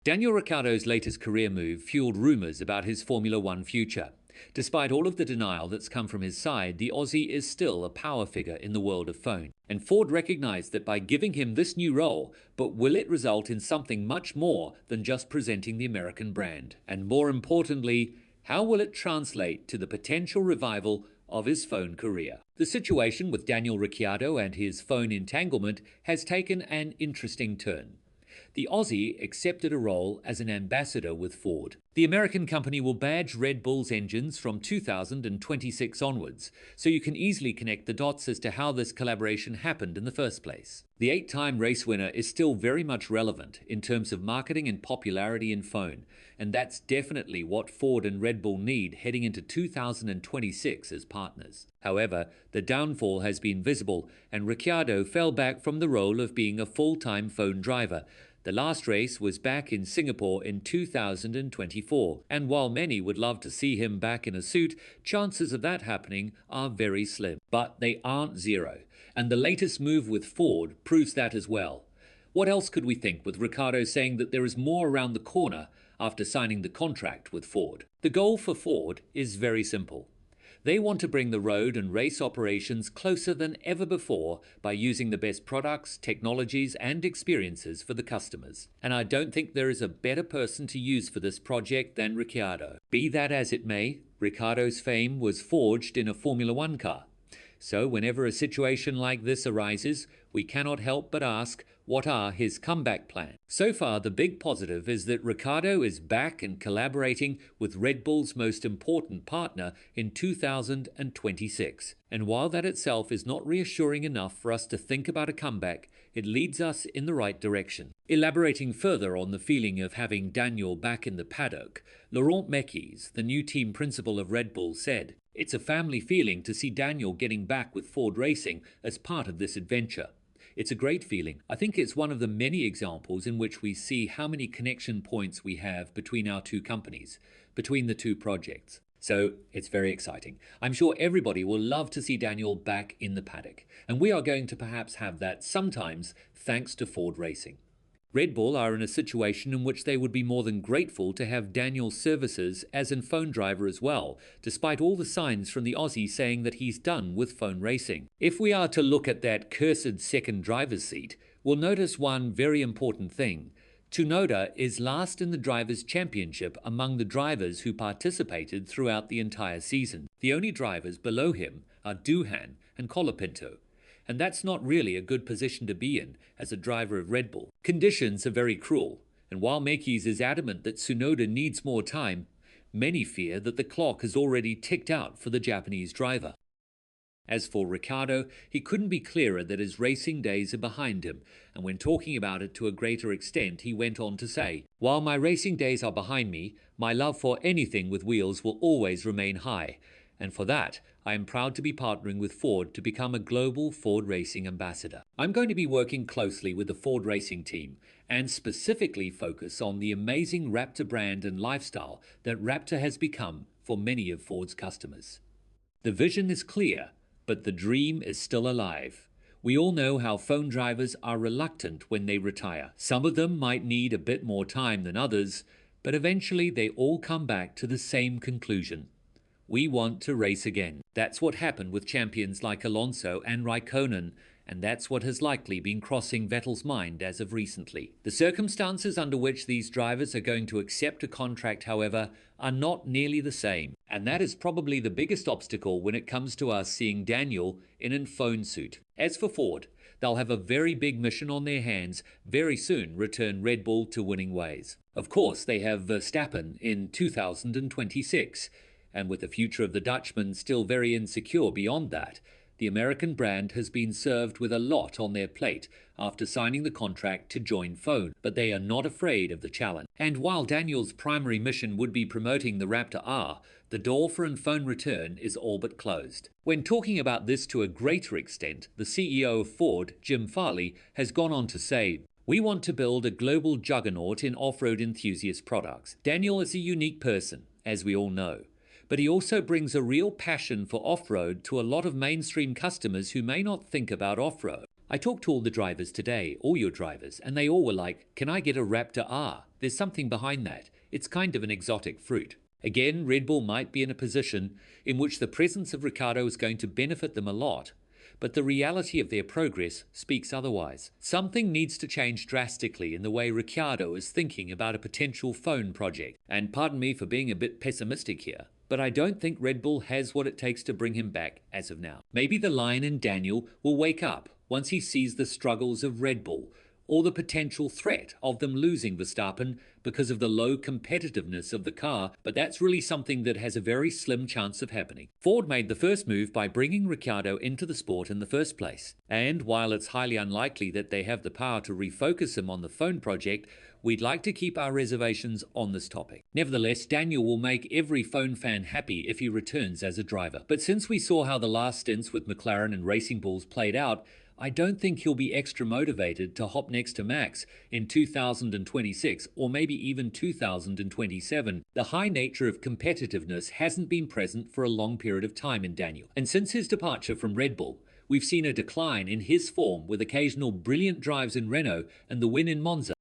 Daniel Ricciardo's latest career move fueled rumours about his Formula One future. Despite all of the denial that's come from his side, the Aussie is still a power figure in the world of phone. And Ford recognised that by giving him this new role, but will it result in something much more than just presenting the American brand? And more importantly, how will it translate to the potential revival of his phone career? The situation with Daniel Ricciardo and his phone entanglement has taken an interesting turn. The Aussie accepted a role as an ambassador with Ford. The American company will badge Red Bull's engines from 2026 onwards, so you can easily connect the dots as to how this collaboration happened in the first place. The 8-time race winner is still very much relevant in terms of marketing and popularity in phone, and that's definitely what Ford and Red Bull need heading into 2026 as partners. However, the downfall has been visible, and Ricciardo fell back from the role of being a full-time phone driver. The last race was back in Singapore in 2024, and while many would love to see him back in a suit, chances of that happening are very slim. But they aren't zero, and the latest move with Ford proves that as well. What else could we think with Ricciardo saying that there is more around the corner after signing the contract with Ford? The goal for Ford is very simple. They want to bring the road and race operations closer than ever before by using the best products, technologies, and experiences for the customers. And I don't think there is a better person to use for this project than Ricciardo. Be that as it may, Ricciardo's fame was forged in a Formula One car. So whenever a situation like this arises, we cannot help but ask, what are his comeback plans? So far, the big positive is that Ricciardo is back and collaborating with Red Bull's most important partner in 2026. And while that itself is not reassuring enough for us to think about a comeback, it leads us in the right direction. Elaborating further on the feeling of having Daniel back in the paddock, Laurent Mekies, the new team principal of Red Bull, said, "It's a family feeling to see Daniel getting back with Ford Racing as part of this adventure. It's a great feeling. I think it's one of the many examples in which we see how many connection points we have between our two companies, between the two projects. So it's very exciting. I'm sure everybody will love to see Daniel back in the paddock, and we are going to perhaps have that sometimes thanks to Ford Racing." Red Bull are in a situation in which they would be more than grateful to have Daniel's services as a phone driver as well, despite all the signs from the Aussie saying that he's done with phone racing. If we are to look at that cursed second driver's seat, we'll notice one very important thing. Tsunoda is last in the Drivers' Championship among the drivers who participated throughout the entire season. The only drivers below him are Doohan and Colapinto. And that's not really a good position to be in as a driver of Red Bull. Conditions are very cruel, and while Mekies is adamant that Tsunoda needs more time, many fear that the clock has already ticked out for the Japanese driver. As for Ricciardo, he couldn't be clearer that his racing days are behind him, and when talking about it to a greater extent, he went on to say, "While my racing days are behind me, my love for anything with wheels will always remain high. And for that, I am proud to be partnering with Ford to become a global Ford Racing ambassador. I'm going to be working closely with the Ford Racing team and specifically focus on the amazing Raptor brand and lifestyle that Raptor has become for many of Ford's customers. The vision is clear, but the dream is still alive. We all know how phone drivers are reluctant when they retire. Some of them might need a bit more time than others, but eventually they all come back to the same conclusion. We want to race again." That's what happened with champions like Alonso and Raikkonen, and that's what has likely been crossing Vettel's mind as of recently. The circumstances under which these drivers are going to accept a contract, however, are not nearly the same, and that is probably the biggest obstacle when it comes to us seeing Daniel in a phone suit. As for Ford, they'll have a very big mission on their hands very soon: return Red Bull to winning ways. Of course, they have Verstappen in 2026. And with the future of the Dutchman still very insecure beyond that, the American brand has been served with a lot on their plate after signing the contract to join Phone, but they are not afraid of the challenge. And while Daniel's primary mission would be promoting the Raptor R, the door for a Phone return is all but closed. When talking about this to a greater extent, the CEO of Ford, Jim Farley, has gone on to say, "We want to build a global juggernaut in off-road enthusiast products. Daniel is a unique person, as we all know. But he also brings a real passion for off-road to a lot of mainstream customers who may not think about off-road. I talked to all the drivers today, all your drivers, and they all were like, can I get a Raptor R? There's something behind that. It's kind of an exotic fruit. Again, Red Bull might be in a position in which the presence of Ricciardo is going to benefit them a lot, but the reality of their progress speaks otherwise. Something needs to change drastically in the way Ricciardo is thinking about a potential phone project. And pardon me for being a bit pessimistic here, but I don't think Red Bull has what it takes to bring him back as of now. Maybe the lion in Daniel will wake up once he sees the struggles of Red Bull, or the potential threat of them losing Verstappen because of the low competitiveness of the car, but that's really something that has a very slim chance of happening. Ford made the first move by bringing Ricciardo into the sport in the first place, and while it's highly unlikely that they have the power to refocus him on the phone project, we'd like to keep our reservations on this topic. Nevertheless, Daniel will make every phone fan happy if he returns as a driver. But since we saw how the last stints with McLaren and Racing Bulls played out, I don't think he'll be extra motivated to hop next to Max in 2026 or maybe even 2027. The high nature of competitiveness hasn't been present for a long period of time in Daniel. And since his departure from Red Bull, we've seen a decline in his form with occasional brilliant drives in Renault and the win in Monza.